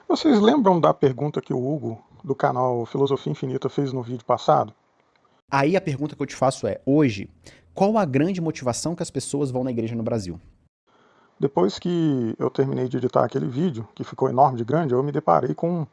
Vocês lembram da pergunta que o Hugo, do canal Filosofia Infinita, fez no vídeo passado? Aí a pergunta que eu te faço é, hoje, qual a grande motivação que as pessoas vão na igreja no Brasil? Depois que eu terminei de editar aquele vídeo, que ficou enorme de grande, eu me deparei com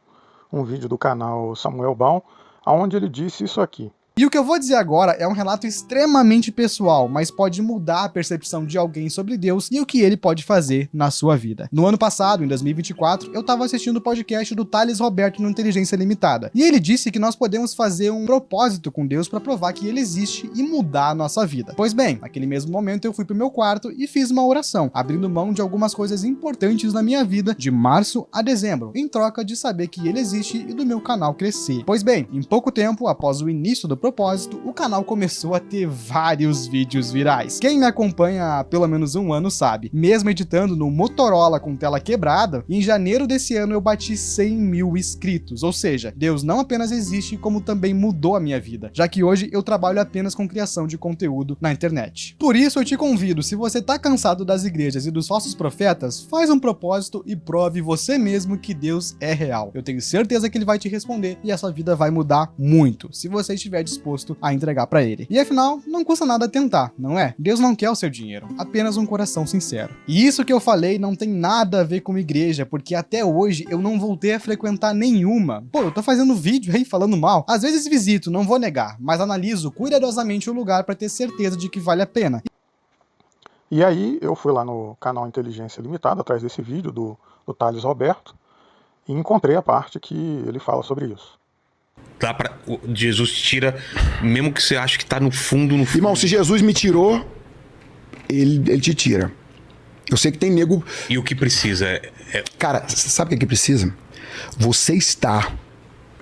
um vídeo do canal Samuel Baum, onde ele disse isso aqui. E o que eu vou dizer agora é um relato extremamente pessoal, mas pode mudar a percepção de alguém sobre Deus e o que ele pode fazer na sua vida. No ano passado, em 2024, eu estava assistindo o podcast do Thales Roberto no Inteligência Limitada, e ele disse que nós podemos fazer um propósito com Deus para provar que ele existe e mudar a nossa vida. Pois bem, naquele mesmo momento eu fui pro meu quarto e fiz uma oração, abrindo mão de algumas coisas importantes na minha vida de março a dezembro, em troca de saber que ele existe e do meu canal crescer. Pois bem, em pouco tempo, após o início do propósito, o canal começou a ter vários vídeos virais. Quem me acompanha há pelo menos um ano sabe, mesmo editando no Motorola com tela quebrada, em janeiro desse ano eu bati 100 mil inscritos, ou seja, Deus não apenas existe, como também mudou a minha vida, já que hoje eu trabalho apenas com criação de conteúdo na internet. Por isso eu te convido, se você tá cansado das igrejas e dos falsos profetas, faz um propósito e prove você mesmo que Deus é real. Eu tenho certeza que ele vai te responder e a sua vida vai mudar muito, se você estiver disposto a entregar para ele. E afinal, não custa nada tentar, não é? Deus não quer o seu dinheiro, apenas um coração sincero. E isso que eu falei não tem nada a ver com igreja, porque até hoje eu não voltei a frequentar nenhuma. Pô, eu tô fazendo vídeo aí falando mal. Às vezes visito, não vou negar, mas analiso cuidadosamente o lugar para ter certeza de que vale a pena. E aí eu fui lá no canal Inteligência Limitada, atrás desse vídeo do Thales Roberto, e encontrei a parte que ele fala sobre isso. Dá pra, Jesus te tira, mesmo que você ache que tá no fundo. Irmão, se Jesus me tirou, ele te tira. Eu sei que tem nego... E o que precisa Cara, sabe o que precisa? Você está...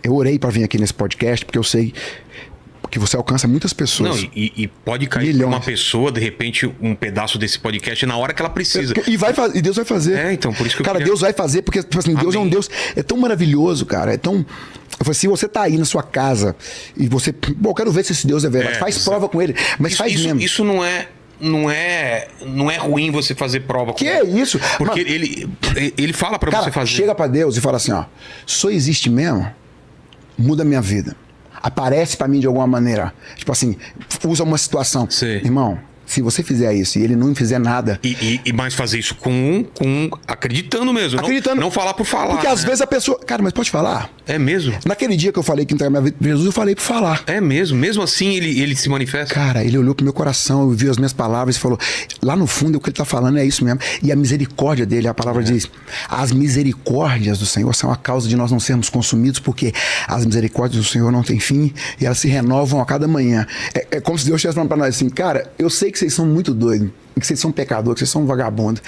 Eu orei pra vir aqui nesse podcast, porque eu sei que você alcança muitas pessoas. Não, e pode cair pra uma pessoa, de repente, um pedaço desse podcast na hora que ela precisa. E Deus vai fazer. Então, por isso que eu Cara, queria... Deus vai fazer, porque tipo assim, Deus é um Deus... É tão maravilhoso, cara. É tão... Se você tá aí na sua casa e você... Bom, eu quero ver se esse Deus é verdade. Faz prova com ele. Mas faz mesmo. Isso não é ruim você fazer prova com ele. Que é isso? Porque ele fala pra você fazer. Chega pra Deus e fala assim, ó. Só existe mesmo? Muda a minha vida. Aparece pra mim de alguma maneira. Tipo assim, usa uma situação. Sim. Irmão, se você fizer isso e ele não fizer nada... E mais fazer isso com acreditando mesmo. Acreditando. Não falar por falar. Porque às vezes a pessoa... Cara, mas pode falar? É mesmo? Naquele dia que eu falei que entregar minha vida pra Jesus, eu falei por falar. É mesmo? Mesmo assim ele se manifesta? Cara, ele olhou pro meu coração, viu as minhas palavras e falou... Lá no fundo, o que ele tá falando é isso mesmo. E a misericórdia dele, a palavra diz... As misericórdias do Senhor são a causa de nós não sermos consumidos, porque as misericórdias do Senhor não têm fim e elas se renovam a cada manhã. É como se Deus estivesse falando pra nós assim, cara, eu sei que vocês são muito doidos, que vocês são pecadores, que vocês são vagabundos.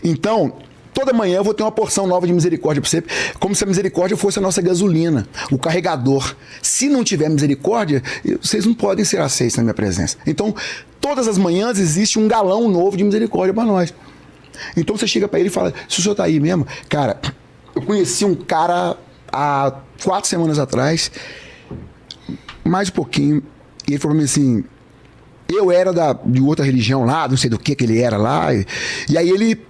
Então, toda manhã eu vou ter uma porção nova de misericórdia para você, como se a misericórdia fosse a nossa gasolina, o carregador. Se não tiver misericórdia, vocês não podem ser aceitos na minha presença. Então, todas as manhãs existe um galão novo de misericórdia para nós. Então você chega para ele e fala, se o senhor tá aí mesmo, cara, eu conheci um cara há 4 semanas atrás, mais um pouquinho, e ele falou para mim assim... Eu era de outra religião lá, não sei do que ele era lá. E aí ele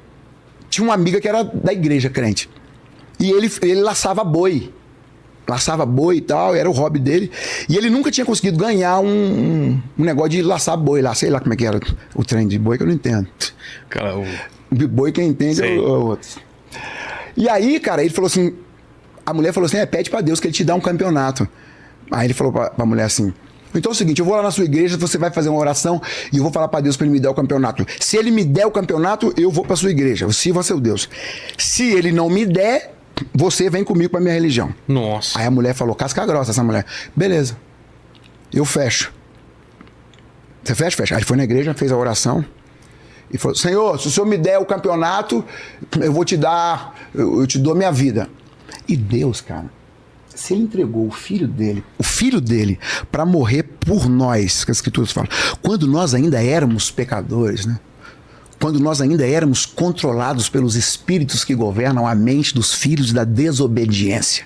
tinha uma amiga que era da igreja crente. E ele laçava boi. Laçava boi e tal, era o hobby dele. E ele nunca tinha conseguido ganhar um negócio de laçar boi lá. Sei lá como é que era o trem de boi, que eu não entendo. Cara, boi quem entende é o outro. E aí, cara, ele falou assim... A mulher falou assim, pede pra Deus que ele te dá um campeonato. Aí ele falou pra mulher assim... Então é o seguinte, eu vou lá na sua igreja, você vai fazer uma oração e eu vou falar para Deus para ele me dar o campeonato. Se ele me der o campeonato, eu vou para sua igreja. Eu sirvo a seu Deus. Se ele não me der, você vem comigo para minha religião. Nossa. Aí a mulher falou, casca grossa essa mulher. Beleza. Eu fecho. Você fecha? Fecha. Aí ele foi na igreja, fez a oração e falou, Senhor, se o Senhor me der o campeonato, eu vou te dar, eu te dou minha vida. E Deus, cara, se ele entregou o filho dele para morrer por nós, que as escrituras falam, quando nós ainda éramos pecadores, né? Quando nós ainda éramos controlados pelos espíritos que governam a mente dos filhos da desobediência.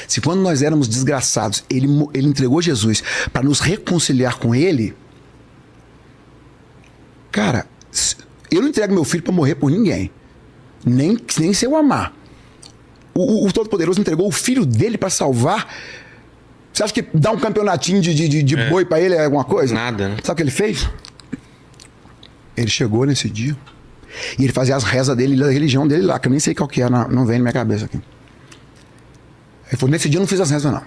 Se quando nós éramos desgraçados, ele entregou Jesus para nos reconciliar com ele, cara, eu não entrego meu filho para morrer por ninguém, nem se eu amar. O Todo-Poderoso entregou o filho dele para salvar. Você acha que dar um campeonatinho de boi para ele é alguma coisa? Nada, né? Sabe o que ele fez? Ele chegou nesse dia e ele fazia as rezas dele, da religião dele lá, que eu nem sei qual que é, não vem na minha cabeça aqui. Ele falou, nesse dia eu não fiz as rezas, não.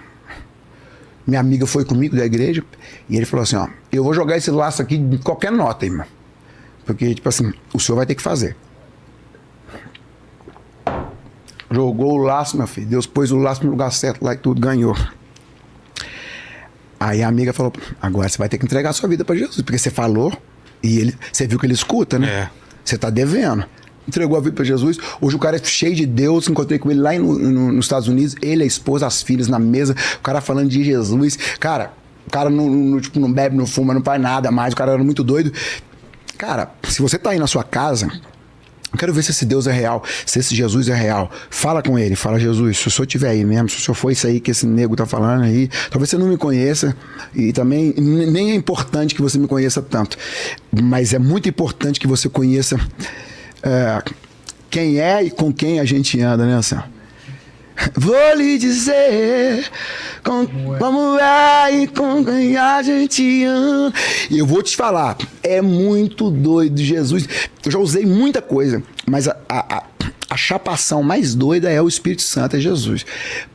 Minha amiga foi comigo da igreja e ele falou assim, ó, eu vou jogar esse laço aqui de qualquer nota, irmão. Porque, tipo assim, o senhor vai ter que fazer. Jogou o laço, meu filho. Deus pôs o laço no lugar certo lá e tudo, ganhou. Aí a amiga falou, agora você vai ter que entregar a sua vida para Jesus, porque você falou e você viu que ele escuta, né? Você tá devendo. Entregou a vida para Jesus. Hoje o cara é cheio de Deus. Encontrei com ele lá nos Estados Unidos. Ele, a esposa, as filhas na mesa. O cara falando de Jesus. Cara, o cara tipo, não bebe, não fuma, não faz nada mais. O cara era muito doido. Cara, se você tá aí na sua casa, eu quero ver se esse Deus é real, se esse Jesus é real. Fala com ele, fala, Jesus, se o senhor estiver aí mesmo, se o senhor for isso aí que esse nego tá falando aí, talvez você não me conheça, e também nem é importante que você me conheça tanto, mas é muito importante que você conheça quem é e com quem a gente anda, né, Sam? Vou lhe dizer como é e com quem a gente anda. E eu vou te falar, é muito doido, Jesus. Eu já usei muita coisa, mas a chapação mais doida é o Espírito Santo, é Jesus.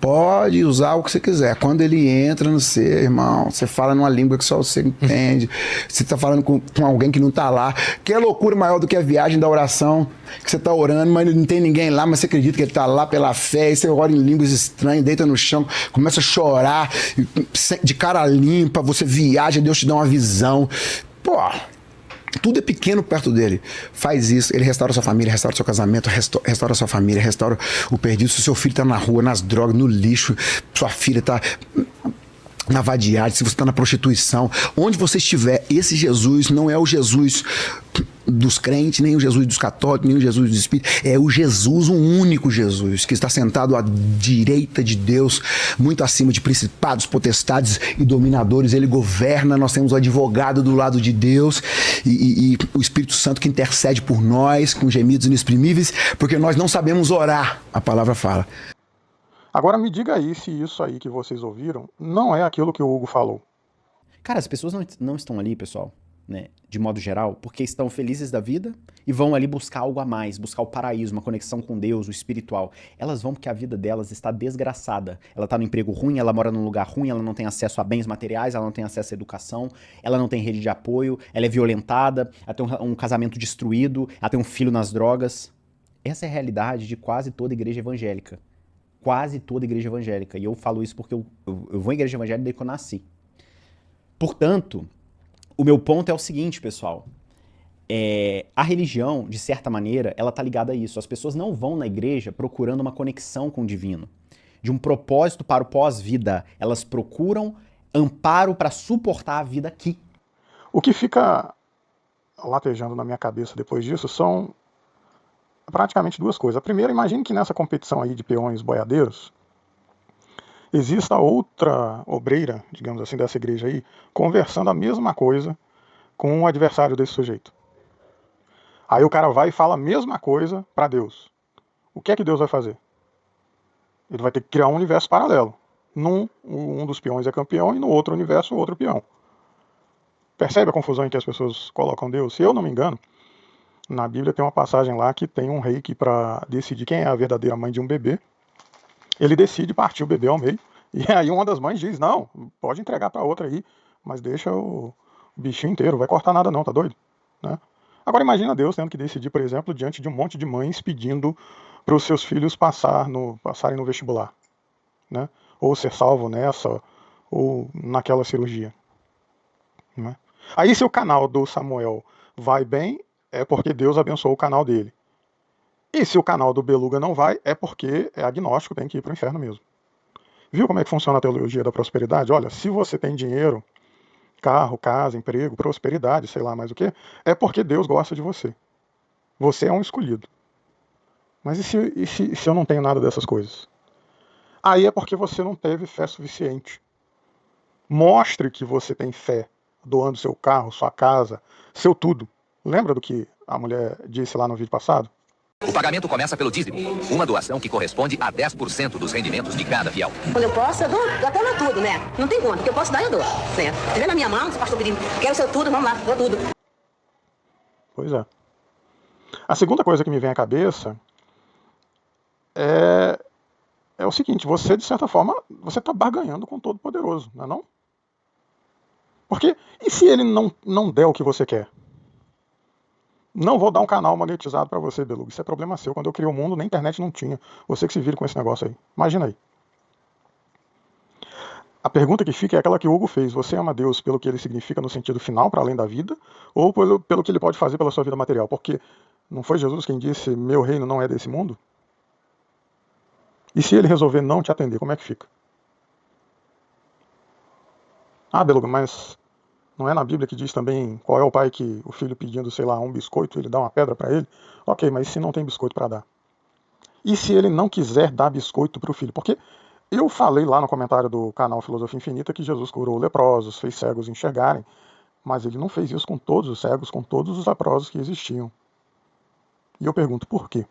Pode usar o que você quiser. Quando ele entra no ser, irmão, você fala numa língua que só você entende. Você tá falando com alguém que não tá lá. Que é loucura maior do que a viagem da oração, que você tá orando, mas não tem ninguém lá, mas você acredita que ele tá lá pela fé, e você ora em línguas estranhas, deita no chão, começa a chorar, de cara limpa, você viaja, Deus te dá uma visão. Pô, tudo é pequeno perto dele. Faz isso, ele restaura sua família, restaura seu casamento, restaura sua família, restaura o perdido. Se o seu filho tá na rua, nas drogas, no lixo, sua filha tá na vadiagem, se você tá na prostituição, onde você estiver, esse Jesus não é o Jesus dos crentes, nem o Jesus dos católicos, nem o Jesus dos espíritos, é o Jesus, o único Jesus, que está sentado à direita de Deus, muito acima de principados, potestades e dominadores. Ele governa, nós temos o advogado do lado de Deus e o Espírito Santo que intercede por nós, com gemidos inexprimíveis, porque nós não sabemos orar, a palavra fala. Agora me diga aí se isso aí que vocês ouviram não é aquilo que o Hugo falou. Cara, as pessoas não estão ali, pessoal, né, de modo geral, porque estão felizes da vida e vão ali buscar algo a mais, buscar o paraíso, uma conexão com Deus, o espiritual. Elas vão porque a vida delas está desgraçada. Ela tá no emprego ruim, ela mora num lugar ruim, ela não tem acesso a bens materiais, ela não tem acesso à educação, ela não tem rede de apoio, ela é violentada, ela tem um casamento destruído, ela tem um filho nas drogas. Essa é a realidade de quase toda igreja evangélica. Quase toda igreja evangélica. E eu falo isso porque eu vou em igreja evangélica desde que eu nasci. Portanto, o meu ponto é o seguinte, pessoal. A religião, de certa maneira, ela tá ligada a isso. As pessoas não vão na igreja procurando uma conexão com o divino, de um propósito para o pós-vida. Elas procuram amparo para suportar a vida aqui. O que fica latejando na minha cabeça depois disso são praticamente duas coisas. A primeira, imagine que nessa competição aí de peões boiadeiros exista outra obreira, digamos assim, dessa igreja aí, conversando a mesma coisa com o adversário desse sujeito. Aí o cara vai e fala a mesma coisa para Deus. O que é que Deus vai fazer? Ele vai ter que criar um universo paralelo. Um dos peões é campeão e no outro universo o outro peão. Percebe a confusão em que as pessoas colocam Deus? Se eu não me engano, na Bíblia tem uma passagem lá que tem um rei que, para decidir quem é a verdadeira mãe de um bebê, ele decide partir o bebê ao meio. E aí uma das mães diz, não, pode entregar para outra aí, mas deixa o bichinho inteiro, vai cortar nada não, tá doido? Né? Agora imagina Deus tendo que decidir, por exemplo, diante de um monte de mães pedindo para os seus filhos passarem no vestibular, né? Ou ser salvo nessa, ou naquela cirurgia. Né? Aí se o canal do Samuel vai bem, é porque Deus abençoou o canal dele. E se o canal do Beluga não vai, é porque é agnóstico, tem que ir para o inferno mesmo. Viu como é que funciona a teologia da prosperidade? Olha, se você tem dinheiro, carro, casa, emprego, prosperidade, sei lá mais o que, é porque Deus gosta de você. Você é um escolhido. Mas e se eu não tenho nada dessas coisas? Aí é porque você não teve fé suficiente. Mostre que você tem fé, doando seu carro, sua casa, seu tudo. Lembra do que a mulher disse lá no vídeo passado? O pagamento começa pelo dízimo, uma doação que corresponde a 10% dos rendimentos de cada fiel. Quando eu posso, eu dou até lá tudo, né? Não tem conta, o que eu posso dar, eu dou. Certo? Se tiver na minha mão, se o pastor pedindo, quero o seu tudo, vamos lá, dou tudo. Pois é. A segunda coisa que me vem à cabeça é o seguinte: você, de certa forma, você está barganhando com o Todo-Poderoso, não é não? Porque, e se ele não der o que você quer? Não vou dar um canal monetizado para você, Beluga. Isso é problema seu. Quando eu criei o mundo, nem internet não tinha. Você que se vira com esse negócio aí. Imagina aí. A pergunta que fica é aquela que o Hugo fez. Você ama Deus pelo que ele significa no sentido final, para além da vida, ou pelo que ele pode fazer pela sua vida material? Porque não foi Jesus quem disse, meu reino não é desse mundo? E se ele resolver não te atender, como é que fica? Ah, Beluga, mas não é na Bíblia que diz também qual é o pai que o filho pedindo, sei lá, um biscoito, ele dá uma pedra para ele? Ok, mas e se não tem biscoito para dar? E se ele não quiser dar biscoito para o filho? Porque eu falei lá no comentário do canal Filosofia Infinita que Jesus curou leprosos, fez cegos enxergarem, mas ele não fez isso com todos os cegos, com todos os leprosos que existiam. E eu pergunto, por quê?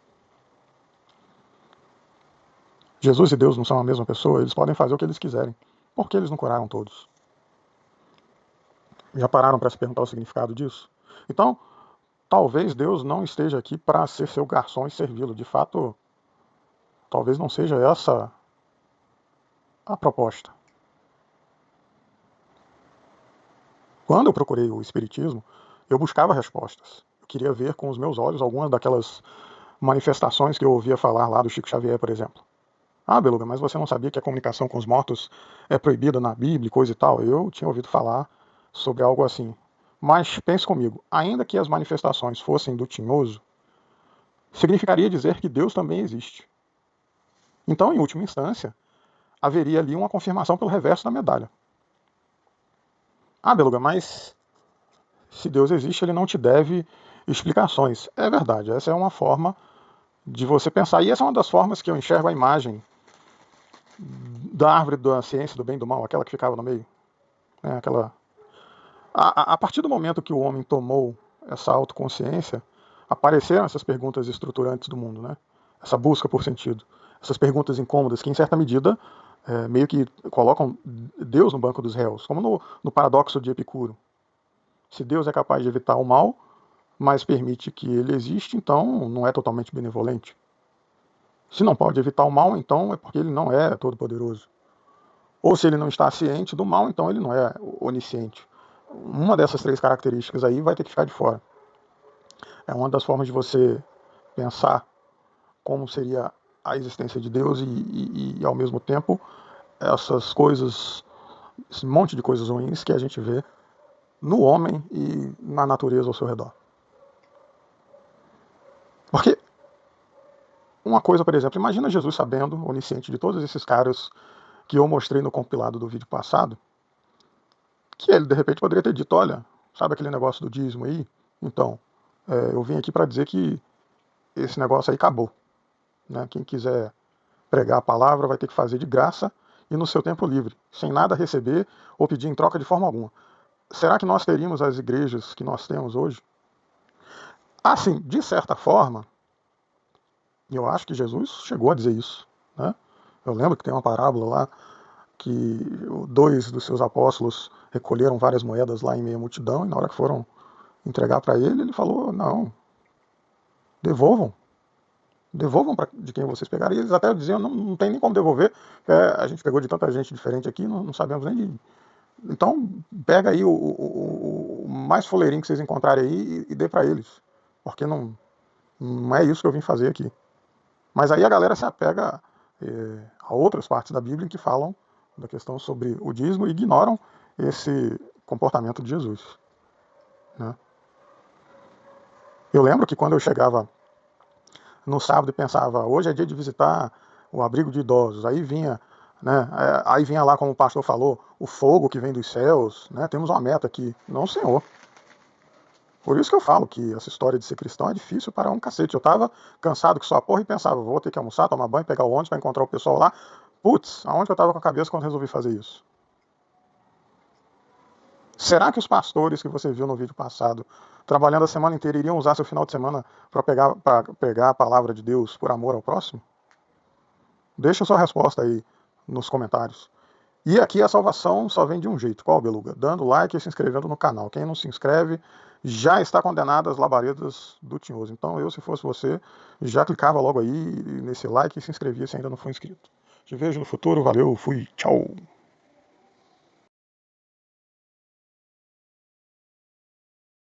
Jesus e Deus não são a mesma pessoa, eles podem fazer o que eles quiserem. Por que eles não curaram todos? Já pararam para se perguntar o significado disso? Então, talvez Deus não esteja aqui para ser seu garçom e servi-lo. De fato, talvez não seja essa a proposta. Quando eu procurei o Espiritismo, eu buscava respostas. Eu queria ver com os meus olhos algumas daquelas manifestações que eu ouvia falar lá do Chico Xavier, por exemplo. Ah, Beluga, mas você não sabia que a comunicação com os mortos é proibida na Bíblia e coisa e tal? Eu tinha ouvido falar sobre algo assim. Mas pense comigo, ainda que as manifestações fossem do tinhoso, significaria dizer que Deus também existe. Então, em última instância, haveria ali uma confirmação pelo reverso da medalha. Ah, Beluga, mas se Deus existe, ele não te deve explicações. É verdade, essa é uma forma de você pensar. E essa é uma das formas que eu enxergo a imagem da árvore da ciência do bem e do mal, aquela que ficava no meio. Aquela... A partir do momento que o homem tomou essa autoconsciência, apareceram essas perguntas estruturantes do mundo, né? Essa busca por sentido. Essas perguntas incômodas que, em certa medida, meio que colocam Deus no banco dos réus, como no paradoxo de Epicuro. Se Deus é capaz de evitar o mal, mas permite que ele existe, então não é totalmente benevolente. Se não pode evitar o mal, então é porque ele não é todo-poderoso. Ou se ele não está ciente do mal, então ele não é onisciente. Uma dessas três características aí vai ter que ficar de fora. É uma das formas de você pensar como seria a existência de Deus e ao mesmo tempo, essas coisas, esse monte de coisas ruins que a gente vê no homem e na natureza ao seu redor. Porque uma coisa, por exemplo, imagina Jesus sabendo, onisciente de todos esses caras que eu mostrei no compilado do vídeo passado, que ele de repente poderia ter dito, olha, sabe aquele negócio do dízimo aí? Então, eu vim aqui para dizer que esse negócio aí acabou. Né? Quem quiser pregar a palavra vai ter que fazer de graça e no seu tempo livre, sem nada receber ou pedir em troca de forma alguma. Será que nós teríamos as igrejas que nós temos hoje? Assim, de certa forma, eu acho que Jesus chegou a dizer isso. Né? Eu lembro que tem uma parábola lá que 2 dos seus apóstolos recolheram várias moedas lá em meio à multidão, e na hora que foram entregar para ele, ele falou, não, devolvam de quem vocês pegaram. E eles até diziam, não tem nem como devolver, a gente pegou de tanta gente diferente aqui, não sabemos nem de... Então, pega aí o mais fuleirinho que vocês encontrarem aí e dê para eles, porque não é isso que eu vim fazer aqui. Mas aí a galera se apega a outras partes da Bíblia que falam da questão sobre o dízimo e ignoram esse comportamento de Jesus. Né? Eu lembro que quando eu chegava no sábado e pensava, hoje é dia de visitar o abrigo de idosos, aí vinha, né, aí vinha lá, como o pastor falou, o fogo que vem dos céus, né, temos uma meta aqui. Não, senhor. Por isso que eu falo que essa história de ser cristão é difícil para um cacete. Eu tava cansado que só a porra e pensava, vou ter que almoçar, tomar banho, pegar o ônibus para encontrar o pessoal lá. Putz, aonde que eu tava com a cabeça quando resolvi fazer isso? Será que os pastores que você viu no vídeo passado, trabalhando a semana inteira, iriam usar seu final de semana para pegar a palavra de Deus por amor ao próximo? Deixa sua resposta aí nos comentários. E aqui a salvação só vem de um jeito. Qual, Beluga? Dando like e se inscrevendo no canal. Quem não se inscreve já está condenado às labaredas do tinhoso. Então eu, se fosse você, já clicava logo aí nesse like e se inscrevia se ainda não for inscrito. Te vejo no futuro. Valeu, fui, tchau.